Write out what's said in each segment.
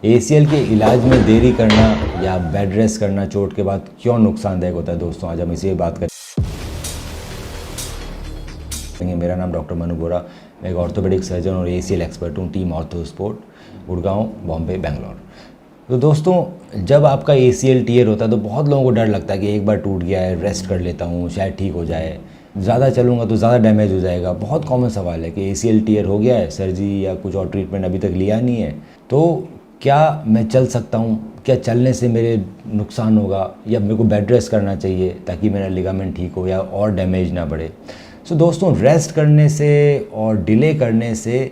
ACL के इलाज में देरी करना या बेड रेस्ट करना चोट के बाद क्यों नुकसानदायक होता है दोस्तों, आज हम इसी बात करेंगे। मेरा नाम डॉक्टर मनु बोरा, मैं एक ऑर्थोपेडिक सर्जन और एसीएल एक्सपर्ट हूँ, team ortho sport, Gurgaon, Bombay, Bangalore. तो दोस्तों, जब आपका एसीएल टियर होता है तो बहुत लोगों को डर लगता है कि एक बार टूट गया है, रेस्ट कर लेता हूँ, शायद ठीक हो जाए, ज़्यादा चलूँगा तो ज़्यादा डैमेज हो जाएगा। बहुत कॉमन सवाल है कि एसीएल टियर हो गया है, सर्जरी या कुछ और ट्रीटमेंट अभी तक लिया नहीं है, तो क्या मैं चल सकता हूँ, क्या चलने से मेरे नुकसान होगा, या मेरे को बेड रेस्ट करना चाहिए ताकि मेरा लिगामेंट ठीक हो या और डैमेज ना बढ़े। सो दोस्तों, रेस्ट करने से और डिले करने से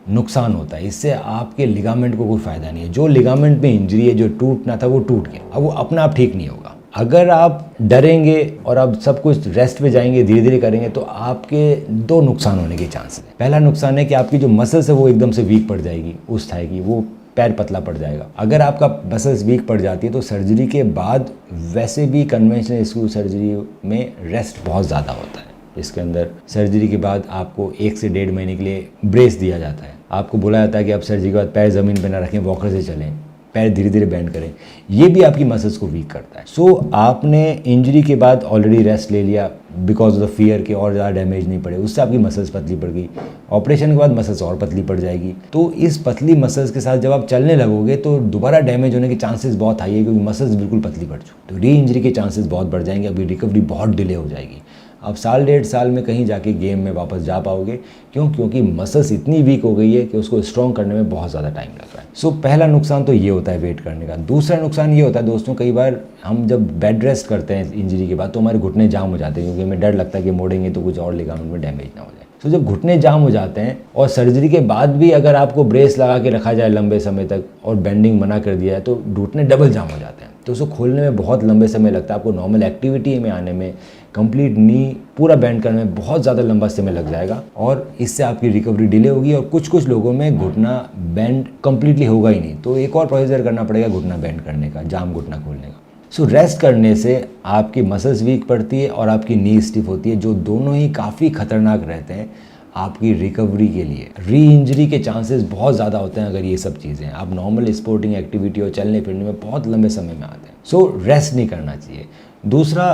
नुकसान होता है, इससे आपके लिगामेंट को कोई फ़ायदा नहीं है। जो लिगामेंट में इंजरी है, जो टूटना था वो टूट गया, अब वो अपना आप ठीक नहीं होगा। अगर आप डरेंगे और अब सब कुछ रेस्ट पे जाएंगे, धीरे धीरे करेंगे, तो आपके दो नुकसान होने के चांसेस हैं। पहला नुकसान है कि आपकी जो मसल्स है वो एकदम से वीक पड़ जाएगी, उस थाई की, वो पैर पतला पड़ जाएगा। अगर आपका मसल्स वीक पड़ जाती है तो सर्जरी के बाद वैसे भी कन्वेंशनल स्क्रू सर्जरी में रेस्ट बहुत ज़्यादा होता है। इसके अंदर सर्जरी के बाद आपको 1 से 1.5 महीने के लिए ब्रेस दिया जाता है। आपको बोला जाता है कि आप सर्जरी के बाद पैर ज़मीन पर ना रखें, वॉकर से चलें, पैर धीरे धीरे बेंड करें। ये भी आपकी मसल्स को वीक करता है। सो आपने इंजरी के बाद ऑलरेडी रेस्ट ले लिया बिकॉज ऑफ द फियर कि और ज़्यादा डैमेज नहीं पड़े, उससे आपकी मसल्स पतली पड़ गई। ऑपरेशन के बाद मसल्स और पतली पड़ जाएगी। तो इस पतली मसल्स के साथ जब आप चलने लगोगे तो दोबारा डैमेज होने के चांसेस बहुत हाई है, क्योंकि मसल्स बिल्कुल पतली पड़ चुकी। तो री इंजरी के चांसेस बहुत बढ़ जाएंगे, अभी रिकवरी बहुत डिले हो जाएगी। आप 1.5 साल में कहीं जाके गेम में वापस जा पाओगे। क्यों? क्योंकि मसल्स इतनी वीक हो गई है कि उसको स्ट्रॉन्ग करने में बहुत ज़्यादा टाइम लग रहा है। सो पहला नुकसान तो ये होता है वेट करने का। दूसरा नुकसान ये होता है दोस्तों, कई बार हम जब बेड रेस्ट करते हैं इंजरी के बाद तो हमारे घुटने जाम हो जाते हैं, क्योंकि हमें डर लगता है कि मोड़ेंगे तो कुछ और लिगामेंट में डैमेज ना हो जाए। तो जब घुटने जाम हो जाते हैं और सर्जरी के बाद भी अगर आपको ब्रेस लगा के रखा जाए लंबे समय तक और बेंडिंग मना कर दिया है तो घुटने डबल जाम हो जाते हैं। तो उसको खोलने में बहुत लंबे समय लगता है, आपको नॉर्मल एक्टिविटी में आने में, कंप्लीट नी पूरा बेंड करने में बहुत ज़्यादा लंबा समय लग जाएगा और इससे आपकी रिकवरी डिले होगी। और कुछ लोगों में घुटना बेंड कंप्लीटली होगा ही नहीं, तो एक और प्रोसीजर करना पड़ेगा घुटना बेंड करने का, जाम घुटना खोलने का। सो रेस्ट करने से आपकी मसल्स वीक पड़ती है और आपकी नी स्टिफ होती है, जो दोनों ही काफ़ी खतरनाक रहते हैं आपकी रिकवरी के लिए। री इंजरी के चांसेस बहुत ज़्यादा होते हैं अगर ये सब चीज़ें आप नॉर्मल स्पोर्टिंग एक्टिविटी और चलने फिरने में बहुत लंबे समय में आते हैं। सो रेस्ट नहीं करना चाहिए। दूसरा,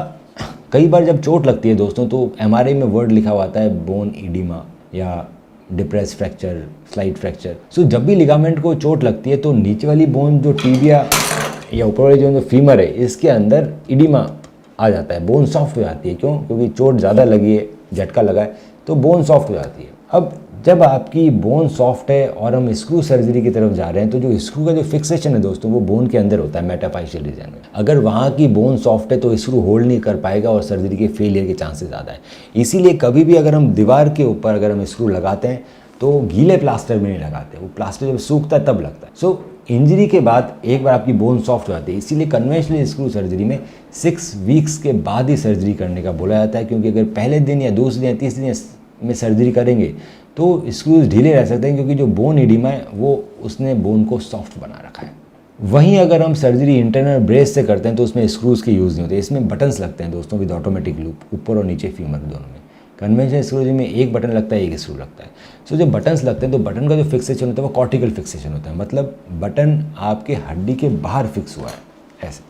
कई बार जब चोट लगती है दोस्तों तो एमआरआई में वर्ड लिखा हुआ आता है बोन इडिमा या डिप्रेस फ्रैक्चर, स्लाइड फ्रैक्चर। सो जब भी लिगामेंट को चोट लगती है तो नीचे वाली बोन जो टिबिया या ऊपर वाली जो फीमर है, इसके अंदर इडिमा आ जाता है, बोन सॉफ्ट हो जाती है। क्यों? क्योंकि चोट ज़्यादा लगी है, झटका लगा है, तो बोन सॉफ्ट हो जाती है। अब जब आपकी बोन सॉफ्ट है और हम स्क्रू सर्जरी की तरफ जा रहे हैं तो जो स्क्रू का जो फिक्सेशन है दोस्तों वो बोन के अंदर होता है, मेटाफाइशियल रीजन में। अगर वहाँ की बोन सॉफ्ट है तो स्क्रू होल्ड नहीं कर पाएगा और सर्जरी के फेलियर के चांसेस ज़्यादा है। इसीलिए कभी भी अगर हम दीवार के ऊपर अगर हम स्क्रू लगाते हैं तो गीले प्लास्टर में नहीं लगाते, वो प्लास्टर जब सूखता है तब लगता है। सो इंजरी के बाद एक बार आपकी बोन सॉफ्ट हो जाती है, इसीलिए कन्वेंशनल स्क्रू सर्जरी में 6 वीक्स के बाद ही सर्जरी करने का बोला जाता है। क्योंकि अगर पहले दिन या दूसरे या तीसरे दिन में सर्जरी करेंगे तो स्क्रूज ढीले रह सकते हैं, क्योंकि जो बोन इडिमा है वो उसने बोन को सॉफ्ट बना रखा है। वहीं अगर हम सर्जरी इंटरनल ब्रेस से करते हैं तो उसमें स्क्रूज के यूज़ नहीं होते, इसमें बटन्स लगते हैं दोस्तों विद ऑटोमेटिक लूप, ऊपर और नीचे फीमर दोनों में। कन्वेंशनल सर्जरी में एक बटन लगता है, एक स्क्रू लगता है। सो जब बटन्स लगते हैं तो बटन का जो फिक्सेशन होता है वो कॉर्टिकल फिक्सेशन होता है, मतलब बटन आपके हड्डी के बाहर फिक्स हुआ है, ऐसे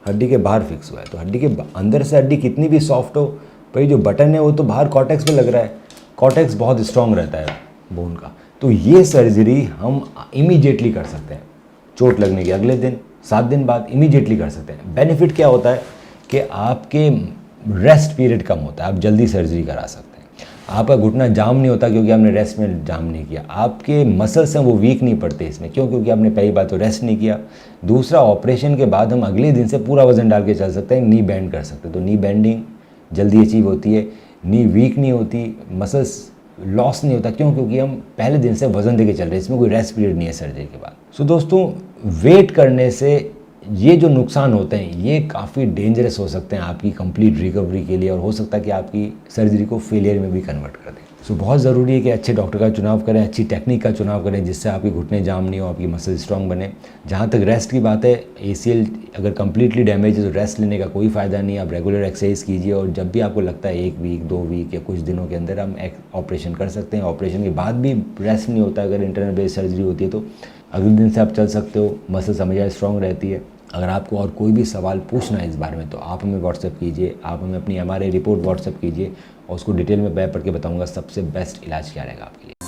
हड्डी के बाहर फिक्स हुआ है। तो हड्डी के अंदर से हड्डी कितनी भी सॉफ्ट हो, भाई जो बटन है वो तो बाहर कॉर्टेक्स पे लग रहा है, कॉर्टेक्स बहुत स्ट्रॉन्ग रहता है बोन का। तो ये सर्जरी हम इमीडिएटली कर सकते हैं, चोट लगने के अगले दिन 7 दिन बाद इमीडिएटली कर सकते हैं। बेनिफिट क्या होता है कि आपके रेस्ट पीरियड कम होता है, आप जल्दी सर्जरी करा सकते हैं। आपका घुटना जाम नहीं होता क्योंकि आपने रेस्ट में जाम नहीं किया। आपके मसल्स हैं वो वीक नहीं पड़ते इसमें, क्यों? क्योंकि आपने पहली बात तो रेस्ट नहीं किया। दूसरा, ऑपरेशन के बाद हम अगले दिन से पूरा वजन डाल के चल सकते हैं, नी बेंड कर सकते हैं, तो नी बेंडिंग जल्दी अचीव होती है, नी वीक नहीं होती, मसल्स लॉस नहीं होता। क्यों? क्योंकि हम पहले दिन से वजन देके चल रहे हैं, इसमें कोई रेस्ट पीरियड नहीं है सर्जरी के बाद। सो दोस्तों, वेट करने से ये जो नुकसान होते हैं ये काफ़ी डेंजरस हो सकते हैं आपकी कंप्लीट रिकवरी के लिए, और हो सकता है कि आपकी सर्जरी को फेलियर में भी कन्वर्ट कर दें। सो बहुत ज़रूरी है कि अच्छे डॉक्टर का चुनाव करें, अच्छी टेक्निक का चुनाव करें, जिससे आपके घुटने जाम नहीं हो, आपकी मसल स्ट्रांग बने। जहाँ तक रेस्ट की बात है, एसीएल अगर कम्प्लीटली डैमेज है तो रेस्ट लेने का कोई फ़ायदा नहीं है। आप रेगुलर एक्सरसाइज कीजिए और जब भी आपको लगता है 1 वीक 2 वीक या कुछ दिनों के अंदर हम ऑपरेशन कर सकते हैं। ऑपरेशन के बाद भी रेस्ट नहीं होता अगर इंटरनल ब्रेस सर्जरी होती है तो अगले दिन से आप चल सकते हो, मसल्स हमेशा स्ट्रॉन्ग रहती है। अगर आपको और कोई भी सवाल पूछना है इस बारे में तो आप हमें व्हाट्सएप कीजिए, आप हमें अपनी MRI रिपोर्ट व्हाट्सएप कीजिए और उसको डिटेल में मैं पढ़ के बताऊँगा सबसे बेस्ट इलाज क्या रहेगा आपके लिए।